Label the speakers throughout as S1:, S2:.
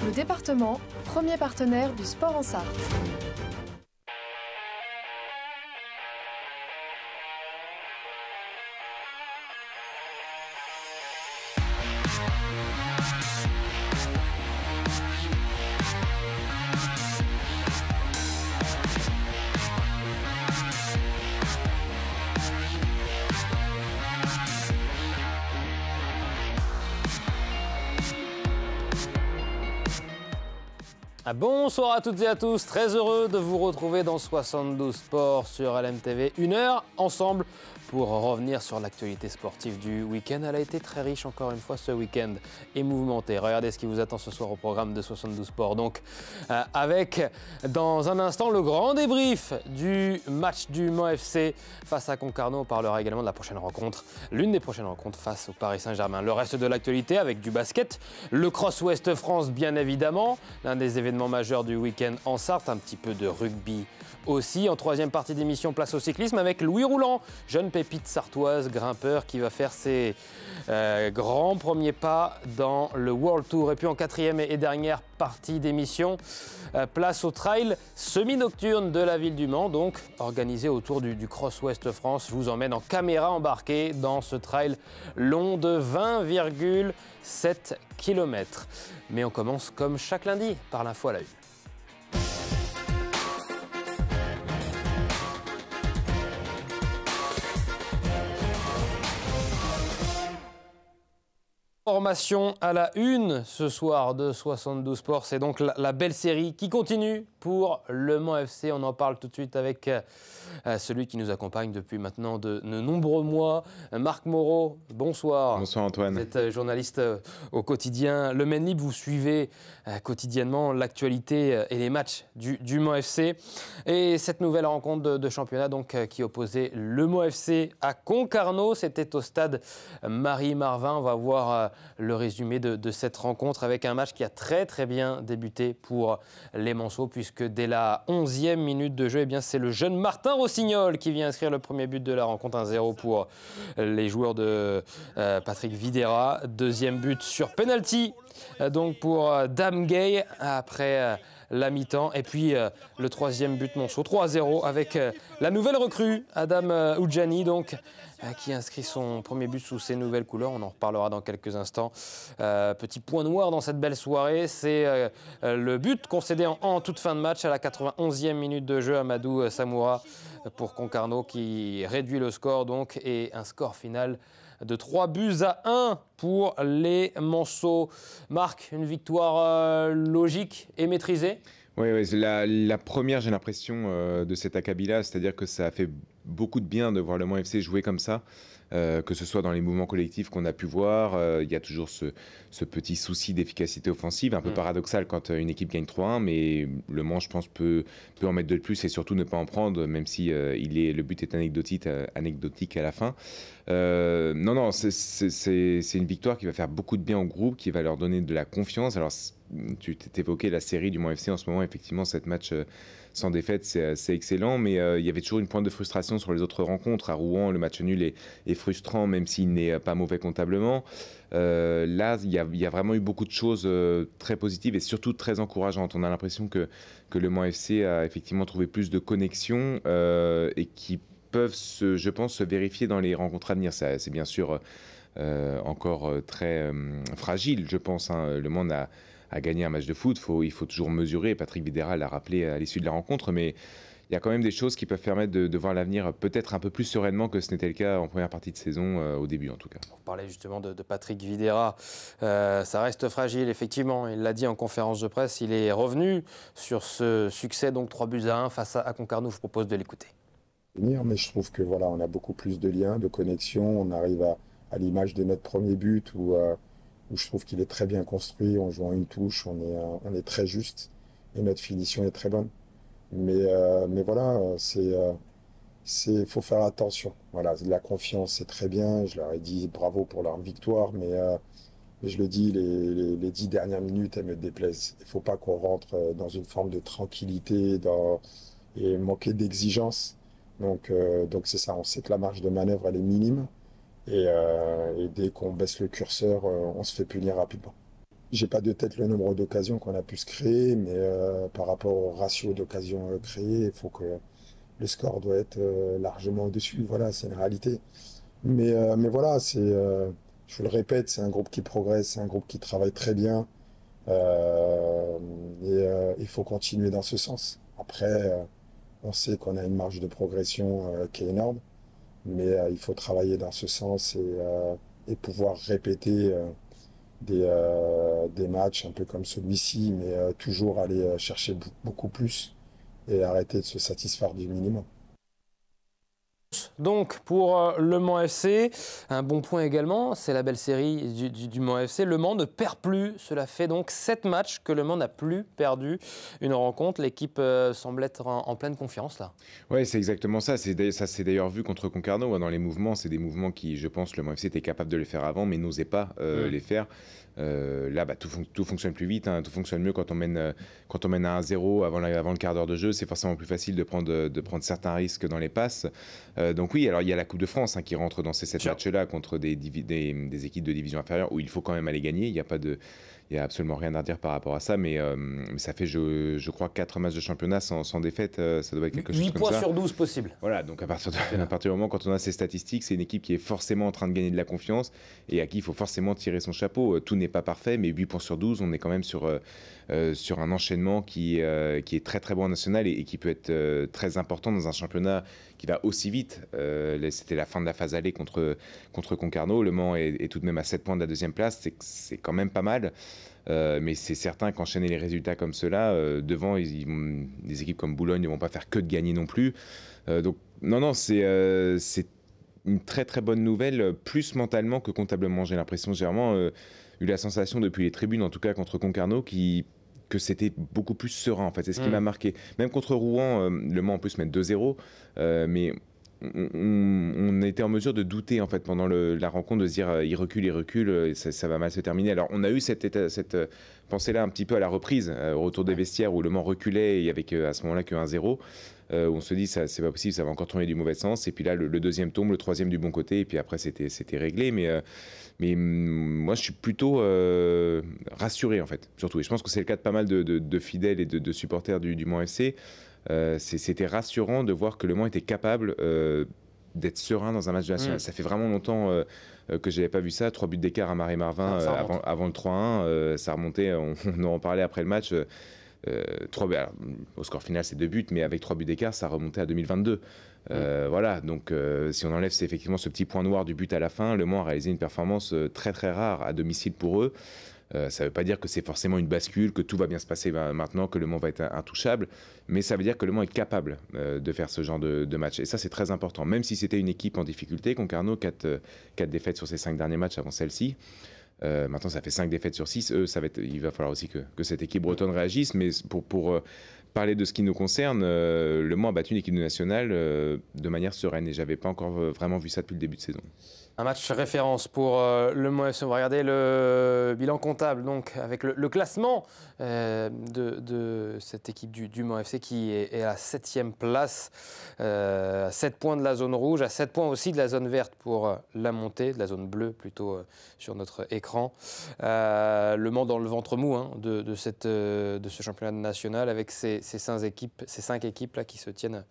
S1: Le département, premier partenaire du sport en Sarthe.
S2: Bonsoir à toutes et à tous, très heureux de vous retrouver dans 72 Sports sur LMTV. Une heure ensemble pour revenir sur l'actualité sportive du week-end. Elle a été très riche encore une fois ce week-end et mouvementée. Regardez ce qui vous attend ce soir au programme de 72 Sports. Donc avec dans un instant le grand débrief du match du Mans FC face à Concarneau. On parlera également de la prochaine rencontre, l'une des prochaines rencontres face au Paris Saint-Germain. Le reste de l'actualité avec du basket, le Cross Ouest France bien évidemment, l'un des événements majeurs du week-end en Sarthe, un petit peu de rugby aussi. En troisième partie d'émission, place au cyclisme avec Louis Roulant, jeune pépite sartoise, grimpeur qui va faire ses grands premiers pas dans le World Tour. Et puis en quatrième et dernière partie d'émission, place au trail semi-nocturne de la ville du Mans, donc organisé autour du Cross Ouest France. Je vous emmène en caméra embarquée dans ce trail long de 20,7 km. Mais on commence comme chaque lundi par l'info à la une. Formation à la une ce soir de 72 Sports, c'est donc la belle série qui continue pour le Mans FC. On en parle tout de suite avec celui qui nous accompagne depuis maintenant de nombreux mois, Marc Moreau. Bonsoir.
S3: Bonsoir Antoine.
S2: Vous êtes journaliste au quotidien Le Maine Libre. Vous suivez quotidiennement l'actualité et les matchs du Mans FC. Et cette nouvelle rencontre de championnat donc, qui opposait le Mans FC à Concarneau, c'était au stade Marie-Marvin. On va voir le résumé de cette rencontre avec un match qui a très très bien débuté pour les Manceaux, puisque dès la 11e minute de jeu, eh bien, c'est le jeune Martin Rossignol qui vient inscrire le premier but de la rencontre, 1-0 pour les joueurs de Patrick Videra. Deuxième but sur penalty donc pour Dame Gay après la mi-temps. Et puis le troisième but Monceau, 3-0 avec la nouvelle recrue Adam Oudjani, donc qui inscrit son premier but sous ses nouvelles couleurs. On en reparlera dans quelques instants. Petit point noir dans cette belle soirée, c'est le but concédé en toute fin de match à la 91e minute de jeu. Amadou Samoura pour Concarneau qui réduit le score donc, et un score final de 3-1 pour les Manceaux. Marc, une victoire logique et maîtrisée?
S3: Oui, la première, j'ai l'impression, de cet acabit-là, c'est-à-dire que ça a fait beaucoup de bien de voir le Mans FC jouer comme ça, que ce soit dans les mouvements collectifs qu'on a pu voir. Il y a toujours ce petit souci d'efficacité offensive, un peu paradoxal quand une équipe gagne 3-1, mais le Mans, je pense, peut en mettre de plus et surtout ne pas en prendre, même si le but est anecdotique à la fin. Non, c'est une victoire qui va faire beaucoup de bien au groupe, qui va leur donner de la confiance. Alors, tu t'évoquais la série du Mans FC en ce moment. Effectivement, cette match sans défaite, c'est excellent, mais il y avait toujours une pointe de frustration sur les autres rencontres. À Rouen, le match nul est frustrant, même s'il n'est pas mauvais comptablement. Là, il y a vraiment eu beaucoup de choses très positives et surtout très encourageantes. On a l'impression que le Mans FC a effectivement trouvé plus de connexions et qui peuvent, je pense, se vérifier dans les rencontres à venir. C'est bien sûr encore très fragile, je pense. Le Mans a gagné un match de foot, il faut toujours mesurer. Patrick Videra l'a rappelé à l'issue de la rencontre, mais il y a quand même des choses qui peuvent permettre de voir l'avenir peut-être un peu plus sereinement que ce n'était le cas en première partie de saison, au début en tout cas.
S2: Vous parlez justement de Patrick Videra, ça reste fragile effectivement, il l'a dit en conférence de presse, il est revenu sur ce succès, donc 3-1 face à Concarneau. Je vous propose de l'écouter.
S4: Mais je trouve que voilà, on a beaucoup plus de liens, de connexions, on arrive à l'image de notre premier but où je trouve qu'il est très bien construit, on joue en une touche, on est très juste et notre finition est très bonne. Mais voilà, faut faire attention. Voilà, la confiance, c'est très bien. Je leur ai dit bravo pour leur victoire, mais je le dis, les 10 dernières minutes, elles me déplaisent. Il ne faut pas qu'on rentre dans une forme de tranquillité et manquer d'exigence. Donc c'est ça, on sait que la marge de manœuvre, elle est minime. Et dès qu'on baisse le curseur, on se fait punir rapidement. j'ai pas de tête le nombre d'occasions qu'on a pu se créer, mais par rapport au ratio d'occasions créées, il faut que le score doit être largement au-dessus. Voilà, c'est une réalité. Mais voilà, je vous le répète, c'est un groupe qui progresse, c'est un groupe qui travaille très bien. Il faut continuer dans ce sens. Après, on sait qu'on a une marge de progression qui est énorme, mais il faut travailler dans ce sens et pouvoir répéter des matchs un peu comme celui-ci, mais toujours aller chercher beaucoup plus et arrêter de se satisfaire du minimum.
S2: Donc pour Le Mans FC, un bon point également, c'est la belle série du Mans FC. Le Mans ne perd plus, cela fait donc 7 matchs que Le Mans n'a plus perdu une rencontre. L'équipe semble être en pleine confiance là.
S3: Oui, c'est exactement ça. Ça s'est d'ailleurs vu contre Concarneau dans les mouvements. C'est des mouvements qui, je pense, le Mans FC était capable de les faire avant, mais n'osait pas les faire. Là, tout fonctionne plus vite, tout fonctionne mieux quand on mène à 1-0 avant le quart d'heure de jeu. C'est forcément plus facile de prendre certains risques dans les passes. Donc oui, alors il y a la Coupe de France qui rentre dans ces 7 matchs-là contre des équipes de division inférieure où il faut quand même aller gagner. Il n'y a absolument rien à dire par rapport à ça, mais ça fait, je crois, 4 matchs de championnat sans défaite. Ça doit être quelque chose comme ça.
S2: 8 points sur 12 possible.
S3: Voilà, donc à partir du moment quand on a ces statistiques, c'est une équipe qui est forcément en train de gagner de la confiance et à qui il faut forcément tirer son chapeau. Tout n'est pas parfait, mais 8 points sur 12, on est quand même sur un enchaînement qui est très très bon en national et qui peut être très important dans un championnat qui va aussi vite. C'était la fin de la phase aller contre Concarneau. Le Mans est tout de même à 7 points de la deuxième place. C'est quand même pas mal. Mais c'est certain qu'enchaîner les résultats comme cela, devant, des équipes comme Boulogne ne vont pas faire que de gagner non plus. Donc non, c'est une très très bonne nouvelle, plus mentalement que comptablement. J'ai l'impression, j'ai vraiment eu la sensation depuis les tribunes, en tout cas contre Concarneau, que c'était beaucoup plus serein en fait. C'est ce qui m'a marqué. Même contre Rouen, le Mans en plus mettre 2-0, mais on était en mesure de douter en fait pendant la rencontre, de se dire il recule et ça va mal se terminer. Alors on a eu cette pensée-là un petit peu à la reprise, au retour des vestiaires où Le Mans reculait et avec à ce moment-là que 1-0. Où on se dit c'est pas possible, ça va encore tourner du mauvais sens. Et puis là le deuxième tombe, le troisième du bon côté et puis après c'était réglé. Mais moi je suis plutôt rassuré en fait, surtout. Et je pense que c'est le cas de pas mal de fidèles et de supporters du Mans FC. C'était rassurant de voir que Le Mans était capable d'être serein dans un match de national. Ça fait vraiment longtemps que je n'avais pas vu ça. 3 buts d'écart à Marais-Marvin avant le 3-1. Ça remontait, on en parlait après le match. Au score final, c'est 2 buts, mais avec 3 buts d'écart, ça remontait à 2022. Voilà, donc si on enlève effectivement ce petit point noir du but à la fin, Le Mans a réalisé une performance très très rare à domicile pour eux. Ça ne veut pas dire que c'est forcément une bascule, que tout va bien se passer maintenant, que Le Mans va être intouchable, mais ça veut dire que Le Mans est capable de faire ce genre de match. Et ça, c'est très important. Même si c'était une équipe en difficulté, Concarneau, 4 défaites sur ses 5 derniers matchs avant celle-ci. Maintenant, ça fait 5 défaites sur 6. Il va falloir aussi que cette équipe bretonne réagisse. Mais pour parler de ce qui nous concerne, Le Mans a battu une équipe nationale de manière sereine. Et je n'avais pas encore vraiment vu ça depuis le début de saison.
S2: Un match référence pour Le Mans FC. On va regarder le bilan comptable, donc avec le classement de cette équipe du Mans FC qui est à la 7e place, à 7 points de la zone rouge, à 7 points aussi de la zone verte pour la montée, de la zone bleue plutôt sur notre écran. Le Mans dans le ventre mou de ce championnat national avec ces 5 équipes là qui se tiennent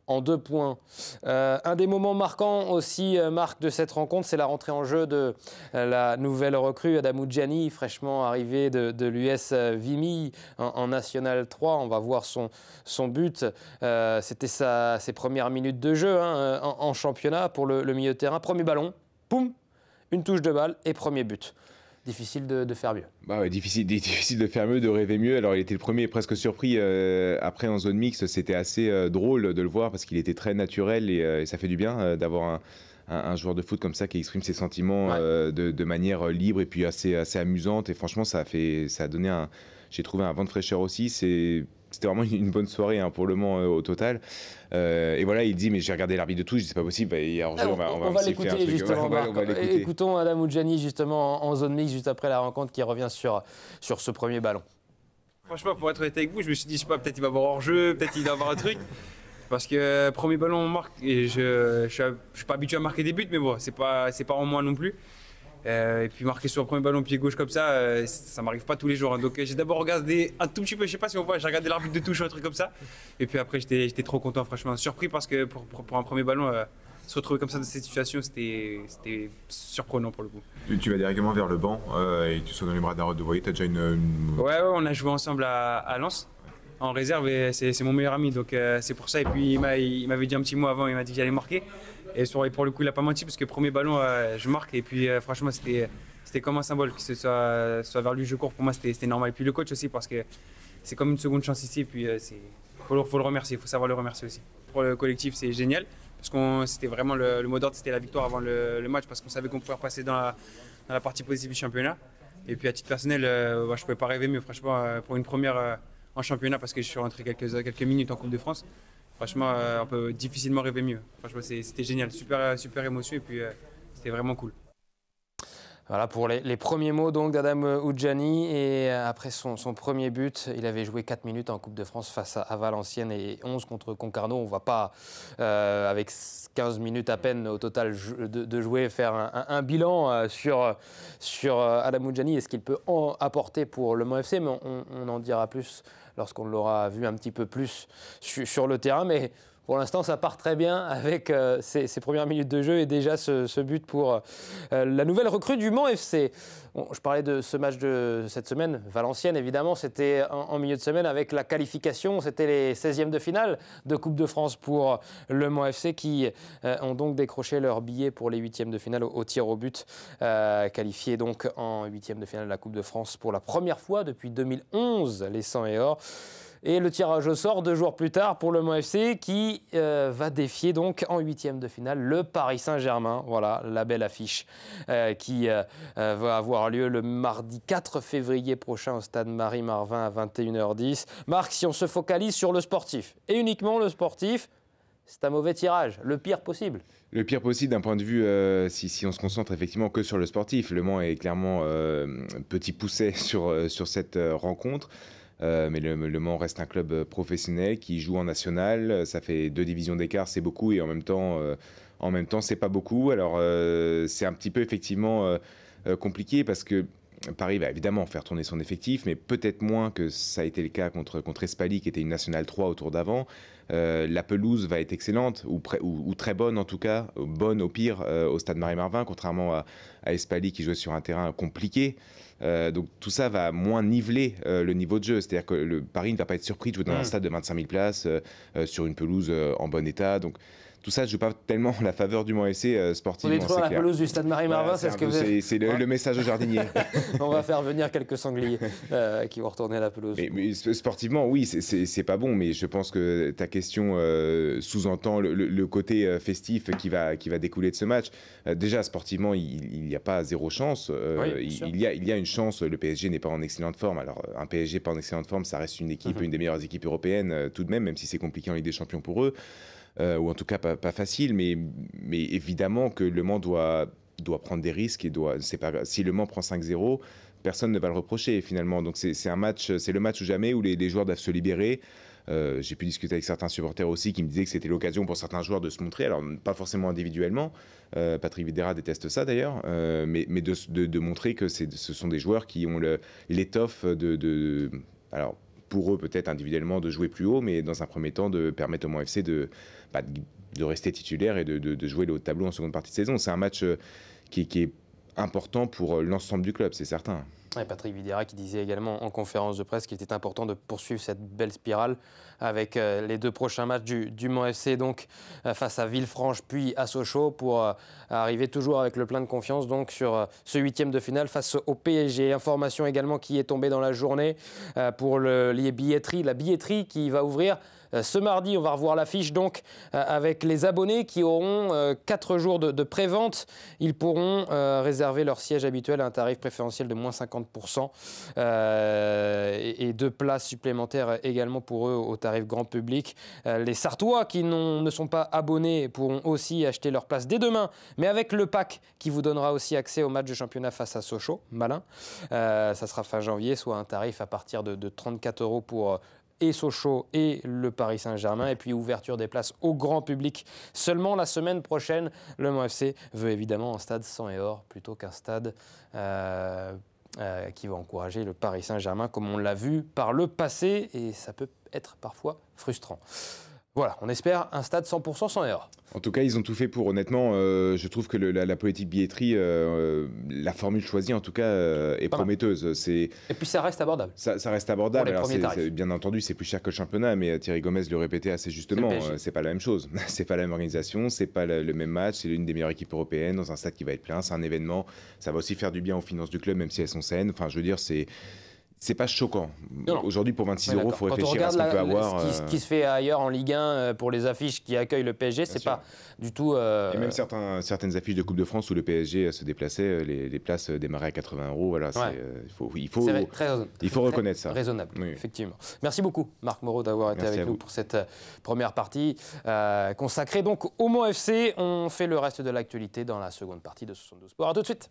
S2: en 2 points. Un des moments marquants aussi, Marc, de cette rencontre, c'est la rentrée en jeu de la nouvelle recrue Adamou Djani, fraîchement arrivé de l'US Vimy en National 3. On va voir son but. C'était ses premières minutes de jeu en championnat pour le milieu de terrain. Premier ballon, poum, une touche de balle et premier but. Difficile de faire mieux.
S3: Ouais, difficile de faire mieux, de rêver mieux. Alors il était le premier presque surpris après en zone mixte. C'était assez drôle de le voir parce qu'il était très naturel et ça fait du bien d'avoir un joueur de foot comme ça qui exprime ses sentiments de manière libre et puis assez amusante. Et franchement, ça a donné j'ai trouvé un vent de fraîcheur aussi. C'était vraiment une bonne soirée pour Le Mans au total. Et voilà, il dit mais j'ai regardé l'arbitre de touche, c'est pas possible. On
S2: va l'écouter justement. Écoutons Adamou Djani justement en zone mixte juste après la rencontre qui revient sur ce premier ballon.
S5: Franchement, pour être honnête avec vous, je me suis dit, je sais pas, peut-être il va avoir hors-jeu, peut-être il va avoir un truc. Parce que premier ballon on marque et je suis pas habitué à marquer des buts, mais bon, c'est pas en moi non plus. Et puis marquer sur le premier ballon pied gauche comme ça m'arrive pas tous les jours. Hein. Donc j'ai d'abord regardé un tout petit peu, je sais pas si on voit, j'ai regardé l'arbitre de touche ou un truc comme ça. Et puis après j'étais trop content, franchement surpris parce que pour un premier ballon, se retrouver comme ça dans cette situation, c'était surprenant pour le coup.
S6: Tu vas directement vers le banc et tu sautes dans les bras d'Arod de Voyer, tu as déjà
S5: Ouais, on a joué ensemble à Lens en réserve et c'est mon meilleur ami, donc c'est pour ça. Et puis il m'avait dit un petit mot avant, il m'a dit que j'allais marquer. Et pour le coup, il n'a pas menti parce que premier ballon, je marque. Et puis franchement, c'était comme un symbole que ce soit vers lui je cours. Pour moi, c'était normal. Et puis le coach aussi, parce que c'est comme une seconde chance ici. Et puis faut le remercier, il faut savoir le remercier aussi. Pour le collectif, c'est génial. Parce que c'était vraiment le mot d'ordre, c'était la victoire avant le match. Parce qu'on savait qu'on pouvait repasser dans la partie positive du championnat. Et puis à titre personnel, je ne pouvais pas rêver mieux. Franchement, pour une première en championnat, parce que je suis rentré quelques minutes en Coupe de France. Franchement, on peut difficilement rêver mieux. Franchement, c'était génial, super émotion et puis c'était vraiment cool.
S2: Voilà pour les premiers mots donc d'Adam Oudjani. Et après son premier but, il avait joué 4 minutes en Coupe de France face à Valenciennes et 11 contre Concarneau. On ne va pas, avec 15 minutes à peine au total de jouer, faire un bilan sur Adam Oudjani et ce qu'il peut apporter pour le Mans FC. Mais on en dira plus lorsqu'on l'aura vu un petit peu plus sur le terrain. Mais pour l'instant, ça part très bien avec ces premières minutes de jeu et déjà ce but pour la nouvelle recrue du Mans FC. Bon, je parlais de ce match de cette semaine, Valenciennes évidemment, c'était en milieu de semaine avec la qualification, c'était les 16e de finale de Coupe de France pour le Mans FC qui ont donc décroché leur billet pour les 8e de finale au tir au but, qualifiés donc en 8e de finale de la Coupe de France pour la première fois depuis 2011, les 100 et or. Et le tirage au sort 2 jours plus tard pour le Mans FC qui va défier donc en 8e de finale le Paris Saint-Germain. Voilà la belle affiche qui va avoir lieu le mardi 4 février prochain au stade Marie-Marvin à 21h10. Marc, si on se focalise sur le sportif et uniquement le sportif, c'est un mauvais tirage, le pire possible.
S3: Le pire possible d'un point de vue, si on se concentre effectivement que sur le sportif. Le Mans est clairement petit pousset sur cette rencontre. Mais le Mans reste un club professionnel qui joue en national. Ça fait 2 divisions d'écart, c'est beaucoup, et en même temps, c'est pas beaucoup. Alors c'est un petit peu effectivement compliqué parce que Paris va évidemment faire tourner son effectif, mais peut-être moins que ça a été le cas contre Espali, qui était une nationale 3 au tour d'avant. La pelouse va être excellente, ou très bonne en tout cas, bonne au pire au stade Marie-Marvin, contrairement à Espali qui jouait sur un terrain compliqué. Donc tout ça va moins niveler le niveau de jeu. C'est-à-dire que le Paris ne va pas être surpris de jouer dans un stade de 25 000 places sur une pelouse en bon état. Donc tout ça ne joue pas tellement la faveur du Mans FC sportivement.
S2: On détruit la pelouse du stade Marie-Marvin,
S3: voilà,
S2: c'est ce que vous avez...
S3: C'est le message au jardinier.
S2: On va faire venir quelques sangliers qui vont retourner à la pelouse.
S3: Mais sportivement, oui, c'est pas bon. Mais je pense que ta question sous-entend le côté festif qui va découler de ce match. Déjà, sportivement, il n'y a pas 0 chance. Il y a une chance. Le PSG n'est pas en excellente forme. Alors, un PSG pas en excellente forme, ça reste une équipe, une des meilleures équipes européennes tout de même si c'est compliqué en Ligue des Champions pour eux. Ou en tout cas pas facile, mais évidemment que Le Mans doit prendre des risques et si Le Mans prend 5-0, personne ne va le reprocher finalement. Donc c'est le match ou jamais où les joueurs doivent se libérer. J'ai pu discuter avec certains supporters aussi qui me disaient que c'était l'occasion pour certains joueurs de se montrer, alors pas forcément individuellement, Patrick Vieira déteste ça d'ailleurs, mais de montrer que ce sont des joueurs qui ont l'étoffe alors pour eux peut-être individuellement de jouer plus haut, mais dans un premier temps de permettre au Mans FC de rester titulaire et de jouer le haut de tableau en seconde partie de saison. C'est un match qui est important pour l'ensemble du club, c'est certain.
S2: Et Patrick Vieira qui disait également en conférence de presse qu'il était important de poursuivre cette belle spirale avec les 2 prochains matchs du Mans FC, donc face à Villefranche puis à Sochaux, pour arriver toujours avec le plein de confiance donc sur ce 8e de finale face au PSG. Information également qui est tombée dans la journée pour la billetterie qui va ouvrir ce mardi. On va revoir l'affiche donc avec les abonnés qui auront 4 jours de pré-vente. Ils pourront réserver leur siège habituel à un tarif préférentiel de moins 50% et 2 places supplémentaires également pour eux au tarif grand public. Les Sartois qui ne sont pas abonnés pourront aussi acheter leur place dès demain, mais avec le pack qui vous donnera aussi accès au match de championnat face à Sochaux. Malin. Ça sera fin janvier, soit un tarif à partir de 34 € pour et Sochaux et le Paris Saint-Germain. Et puis ouverture des places au grand public seulement la semaine prochaine. Le Mans FC veut évidemment un stade sang et or plutôt qu'un stade qui va encourager le Paris Saint-Germain comme on l'a vu par le passé. Et ça peut être parfois frustrant. Voilà, on espère un stade 100% sang et or.
S3: En tout cas, ils ont tout fait pour. Honnêtement, je trouve que la politique billetterie, la formule choisie, en tout cas, est prometteuse.
S2: Et puis ça reste abordable.
S3: Ça reste abordable.
S2: Pour les premiers tarifs.
S3: Bien entendu, c'est plus cher que le championnat, mais Thierry Gomez le répétait assez justement. C'est pas la même chose. C'est pas la même organisation, c'est pas le même match. C'est l'une des meilleures équipes européennes dans un stade qui va être plein. C'est un événement. Ça va aussi faire du bien aux finances du club, même si elles sont saines. Enfin, je veux dire, c'est pas choquant. Aujourd'hui, pour 26 euros, il faut réfléchir à ce qu'on peut avoir.
S2: Ce qui se fait ailleurs en Ligue 1 pour les affiches qui accueillent le PSG, c'est pas du tout.
S3: Et même certaines affiches de Coupe de France où le PSG se déplaçait, les places démarraient à 80 euros. Voilà, il faut reconnaître ça.
S2: Raisonnable,
S3: oui.
S2: Effectivement. Merci beaucoup, Marc Moreau, d'avoir été avec nous pour cette première partie consacrée donc au Mans FC. On fait le reste de l'actualité dans la seconde partie de 72 Sport. À tout de suite.